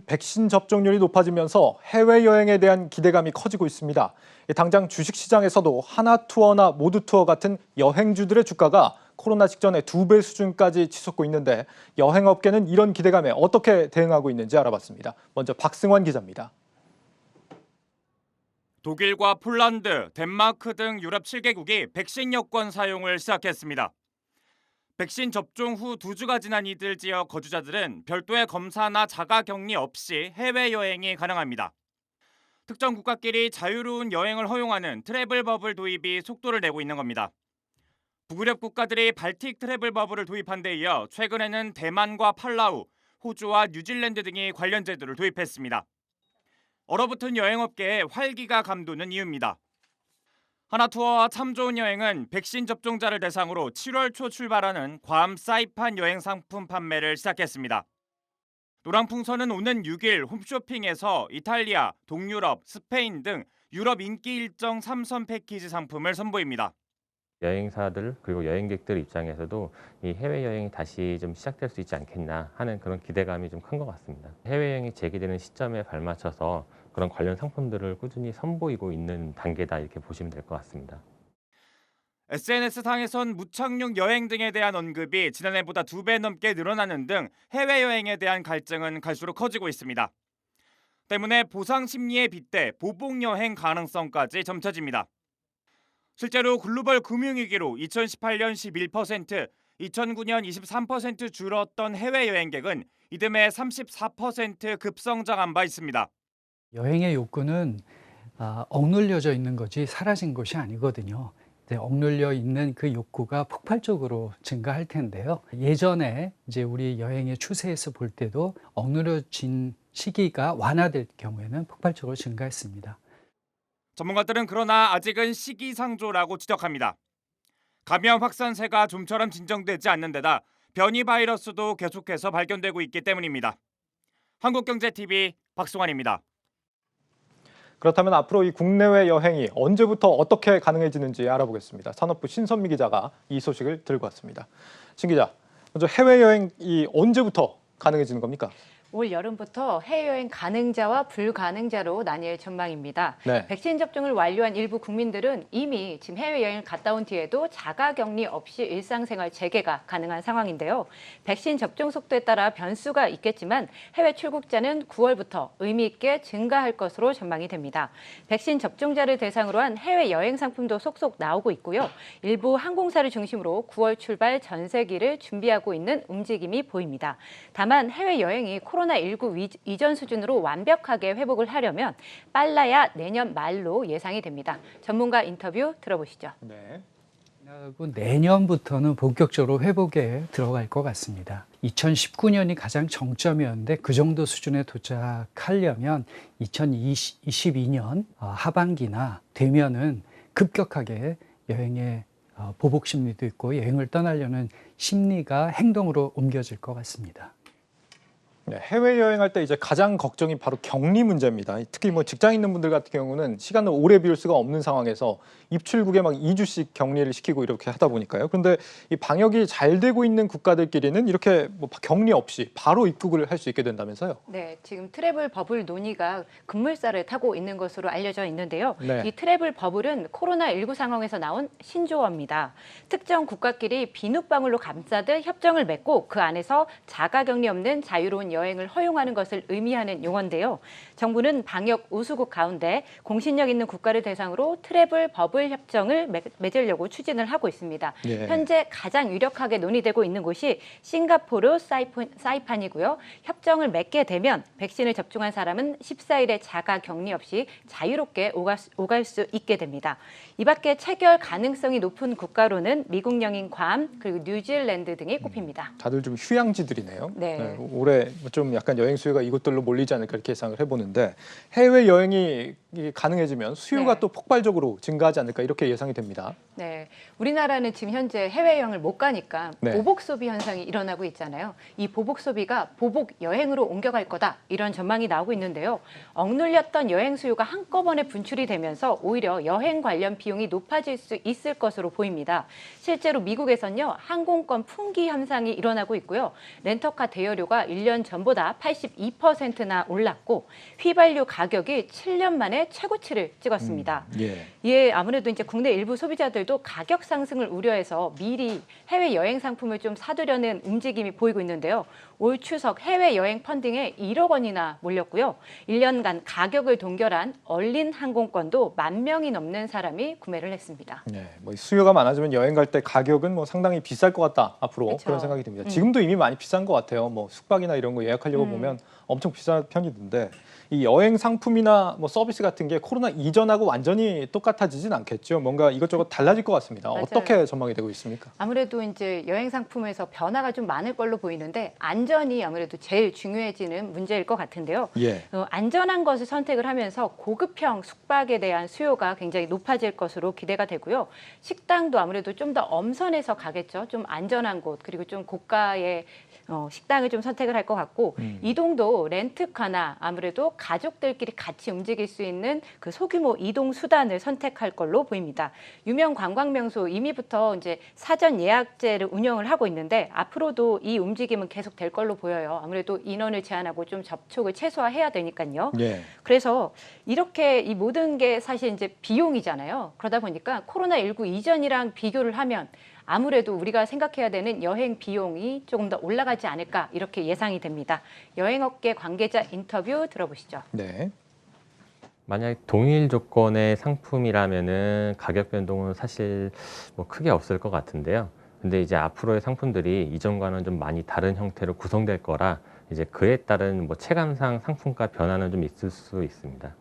백신 접종률이 높아지면서 해외여행에 대한 기대감이 커지고 있습니다. 당장 주식시장에서도 하나투어나 모두투어 같은 여행주들의 주가가 코로나 직전의 2배 수준까지 치솟고 있는데 여행업계는 이런 기대감에 어떻게 대응하고 있는지 알아봤습니다. 먼저 박승환 기자입니다. 독일과 폴란드, 덴마크 등 유럽 7개국이 백신 여권 사용을 시작했습니다. 백신 접종 후 2주가 지난 이들 지역 거주자들은 별도의 검사나 자가격리 없이 해외여행이 가능합니다. 특정 국가끼리 자유로운 여행을 허용하는 트래블 버블 도입이 속도를 내고 있는 겁니다. 북유럽 국가들이 발틱 트래블 버블을 도입한 데 이어 최근에는 대만과 팔라우, 호주와 뉴질랜드 등이 관련 제도를 도입했습니다. 얼어붙은 여행업계에 활기가 감도는 이유입니다. 하나투어와 참 좋은 여행은 백신 접종자를 대상으로 7월 초 출발하는 괌 사이판 여행 상품 판매를 시작했습니다. 노랑풍선은 오는 6일 홈쇼핑에서 이탈리아, 동유럽, 스페인 등 유럽 인기 일정 3선 패키지 상품을 선보입니다. 여행사들 그리고 여행객들 입장에서도 이 해외여행이 다시 좀 시작될 수 있지 않겠나 하는 그런 기대감이 좀 큰 것 같습니다. 해외여행이 재개되는 시점에 발맞춰서 그런 관련 상품들을 꾸준히 선보이고 있는 단계다 이렇게 보시면 될 것 같습니다. SNS상에선 무착륙 여행 등에 대한 언급이 지난해보다 2배 넘게 늘어나는 등 해외여행에 대한 갈증은 갈수록 커지고 있습니다. 때문에 보상 심리에 빗대 보복 여행 가능성까지 점쳐집니다. 실제로 글로벌 금융위기로 2018년 11%, 2009년 23% 줄었던 해외 여행객은 이듬해 34% 급성장한 바 있습니다. 여행의 욕구는 억눌려져 있는 거지 사라진 것이 아니거든요. 억눌려 있는 그 욕구가 폭발적으로 증가할 텐데요. 예전에 이제 우리 여행의 추세에서 볼 때도 억눌려진 시기가 완화될 경우에는 폭발적으로 증가했습니다. 전문가들은 그러나 아직은 시기상조라고 지적합니다. 감염 확산세가 좀처럼 진정되지 않는 데다 변이 바이러스도 계속해서 발견되고 있기 때문입니다. 한국경제TV 박승환입니다. 그렇다면 앞으로 이 국내외 여행이 언제부터 어떻게 가능해지는지 알아보겠습니다. 산업부 신선미 기자가 이 소식을 들고 왔습니다. 신 기자, 먼저 해외여행이 언제부터 가능해지는 겁니까? 올 여름부터 해외여행 가능자와 불가능자로 나뉠 전망입니다. 네. 백신 접종을 완료한 일부 국민들은 이미 지금 해외여행을 갔다 온 뒤에도 자가격리 없이 일상생활 재개가 가능한 상황인데요. 백신 접종 속도에 따라 변수가 있겠지만 해외 출국자는 9월부터 의미 있게 증가할 것으로 전망이 됩니다. 백신 접종자를 대상으로 한 해외여행 상품도 속속 나오고 있고요. 일부 항공사를 중심으로 9월 출발 전세기를 준비하고 있는 움직임이 보입니다. 다만 해외여행이 코로나19 이전 수준으로 완벽하게 회복을 하려면 빨라야 내년 말로 예상이 됩니다. 전문가 인터뷰 들어보시죠. 네. 내년부터는 본격적으로 회복에 들어갈 것 같습니다. 2019년이 가장 정점이었는데 그 정도 수준에 도착하려면 2022년 하반기나 되면은 급격하게 여행의 보복 심리도 있고 여행을 떠나려는 심리가 행동으로 옮겨질 것 같습니다. 네, 해외여행할 때 이제 가장 걱정이 바로 격리 문제입니다. 특히 뭐 직장 있는 분들 같은 경우는 시간을 오래 비울 수가 없는 상황에서 입출국에 막 2주씩 격리를 시키고 이렇게 하다 보니까요. 그런데 이 방역이 잘 되고 있는 국가들끼리는 이렇게 뭐 격리 없이 바로 입국을 할 수 있게 된다면서요? 네, 지금 트래블 버블 논의가 급물살을 타고 있는 것으로 알려져 있는데요. 네. 이 트래블 버블은 코로나19 상황에서 나온 신조어입니다. 특정 국가끼리 비눗방울로 감싸듯 협정을 맺고 그 안에서 자가격리 없는 자유로운 여행을 허용하는 것을 의미하는 용어인데요. 정부는 방역 우수국 가운데 공신력 있는 국가를 대상으로 트래블 버블 협정을 맺으려고 추진을 하고 있습니다. 예. 현재 가장 유력하게 논의되고 있는 곳이 싱가포르 사이판이고요. 협정을 맺게 되면 백신을 접종한 사람은 14일의 자가 격리 없이 자유롭게 오갈 수 있게 됩니다. 이 밖에 체결 가능성이 높은 국가로는 미국령인 괌 그리고 뉴질랜드 등이 꼽힙니다. 다들 좀 휴양지들이네요. 네. 올해 좀 약간 여행 수요가 이곳들로 몰리지 않을까 이렇게 예상을 해보는데 해외 여행이 가능해지면 수요가 네. 또 폭발적으로 증가하지 않을까 이렇게 예상이 됩니다. 네, 우리나라는 지금 현재 해외여행을 못 가니까 네. 보복 소비 현상이 일어나고 있잖아요. 이 보복 소비가 보복 여행으로 옮겨갈 거다 이런 전망이 나오고 있는데요. 억눌렸던 여행 수요가 한꺼번에 분출이 되면서 오히려 여행 관련 비용이 높아질 수 있을 것으로 보입니다. 실제로 미국에서는요 항공권 풍기 현상이 일어나고 있고요. 렌터카 대여료가 1년 전보다 82%나 올랐고 휘발유 가격이 7년 만에 최고치를 찍었습니다. 예. 이에 아무래도 이제 국내 일부 소비자들도 가격 상승을 우려해서 미리 해외 여행 상품을 좀 사두려는 움직임이 보이고 있는데요. 올 추석 해외 여행 펀딩에 1억 원이나 몰렸고요. 1년간 가격을 동결한 얼린 항공권도 10,000명이 넘는 사람이 구매를 했습니다. 네, 뭐 수요가 많아지면 여행 갈 때 가격은 뭐 상당히 비쌀 것 같다 앞으로 그쵸. 그런 생각이 듭니다. 지금도 이미 많이 비싼 것 같아요. 뭐 숙박이나 이런 거 예약하려고 보면 엄청 비싼 편이던데 이 여행 상품이나 뭐 서비스 같은 게 코로나 이전하고 완전히 똑같아지진 않겠죠. 뭔가 이것저것 달라질 것 같습니다. 맞아요. 어떻게 전망이 되고 있습니까? 아무래도 이제 여행 상품에서 변화가 좀 많을 걸로 보이는데 안전이 아무래도 제일 중요해지는 문제일 것 같은데요. 예. 안전한 것을 선택을 하면서 고급형 숙박에 대한 수요가 굉장히 높아질 것으로 기대가 되고요. 식당도 아무래도 좀 더 엄선해서 가겠죠. 좀 안전한 곳 그리고 좀 고가의 식당을 좀 선택을 할 것 같고 이동도 렌트카나 아무래도 가족들끼리 같이 움직일 수 있는 그 소규모 이동 수단을 선택할 걸로 보입니다. 유명 관광 명소 이미부터 이제 사전 예약제를 운영을 하고 있는데 앞으로도 이 움직임은 계속 될 걸로 보여요. 아무래도 인원을 제한하고 좀 접촉을 최소화해야 되니까요. 예. 그래서 이렇게 이 모든 게 사실 이제 비용이잖아요. 그러다 보니까 코로나19 이전이랑 비교를 하면 아무래도 우리가 생각해야 되는 여행 비용이 조금 더 올라가지 않을까 이렇게 예상이 됩니다. 여행업계 관계자 인터뷰 들어보시죠. 네. 만약 동일 조건의 상품이라면은 가격 변동은 사실 뭐 크게 없을 것 같은데요. 근데 이제 앞으로의 상품들이 이전과는 좀 많이 다른 형태로 구성될 거라 이제 그에 따른 뭐 체감상 상품가 변화는 좀 있을 수 있습니다.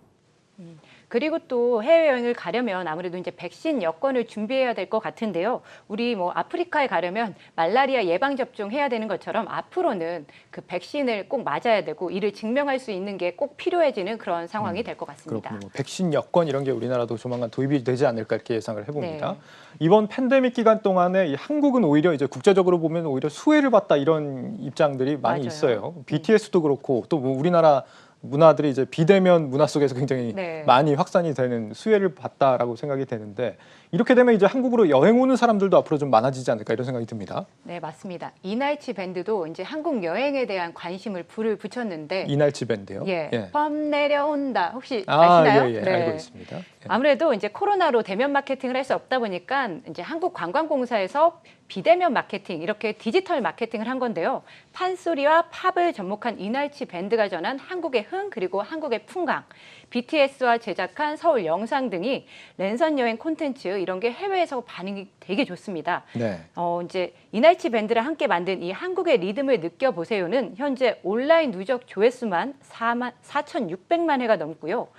그리고 또 해외여행을 가려면 아무래도 이제 백신 여권을 준비해야 될 것 같은데요. 우리 뭐 아프리카에 가려면 말라리아 예방접종 해야 되는 것처럼 앞으로는 그 백신을 꼭 맞아야 되고 이를 증명할 수 있는 게 꼭 필요해지는 그런 상황이 될 것 같습니다. 그렇군요. 뭐 백신 여권 이런 게 우리나라도 조만간 도입이 되지 않을까 이렇게 예상을 해봅니다. 네. 이번 팬데믹 기간 동안에 이 한국은 오히려 이제 국제적으로 보면 오히려 수혜를 봤다 이런 입장들이 많이 맞아요. 있어요. BTS도 그렇고 또 뭐 우리나라 문화들이 이제 비대면 문화 속에서 굉장히 네. 많이 확산이 되는 수혜를 봤다라고 생각이 되는데 이렇게 되면 이제 한국으로 여행 오는 사람들도 앞으로 좀 많아지지 않을까 이런 생각이 듭니다. 네, 맞습니다. 이날치 밴드도 이제 한국 여행에 대한 관심을 불을 붙였는데 이날치 밴드요. 예, 범 내려온다. 혹시 아시나요? 예, 예, 네. 알고 있습니다. 예. 아무래도 이제 코로나로 대면 마케팅을 할 수 없다 보니까 이제 한국관광공사에서 비대면 마케팅 이렇게 디지털 마케팅을 한 건데요. 판소리와 팝을 접목한 이날치 밴드가 전한 한국의 흥 그리고 한국의 풍광, BTS와 제작한 서울 영상 등이 랜선 여행 콘텐츠 이런 게 해외에서 반응이 되게 좋습니다. 네. 이제 이날치 밴드랑 함께 만든 이 한국의 리듬을 느껴보세요는 현재 온라인 누적 조회수만 4,600만 회가 넘고요.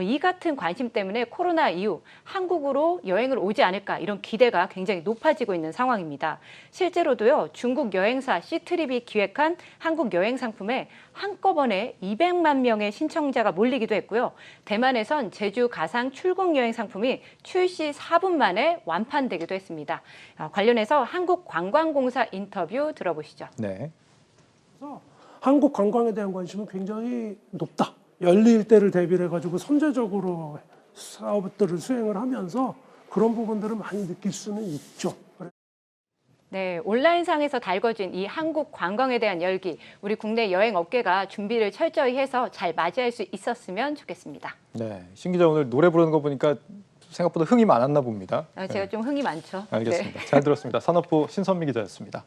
이 같은 관심 때문에 코로나 이후 한국으로 여행을 오지 않을까 이런 기대가 굉장히 높아지고 있는 상황입니다. 실제로도요, 중국 여행사 시트립이 기획한 한국 여행 상품에 한꺼번에 200만 명의 신청자가 몰리기도 했고요. 대만에선 제주 가상 출국 여행 상품이 출시 4분 만에 완판되기도 했습니다. 관련해서 한국관광공사 인터뷰 들어보시죠. 네. 그래서 한국 관광에 대한 관심은 굉장히 높다. 열릴 때를 대비를 해가지고 선제적으로 사업들을 수행을 하면서 그런 부분들을 많이 느낄 수는 있죠. 네, 온라인상에서 달궈진 이 한국 관광에 대한 열기, 우리 국내 여행 업계가 준비를 철저히 해서 잘 맞이할 수 있었으면 좋겠습니다. 네. 신 기자 오늘 노래 부르는 거 보니까 생각보다 흥이 많았나 봅니다. 제가 네. 좀 흥이 많죠. 알겠습니다. 잘 들었습니다. 산업부 신선미 기자였습니다.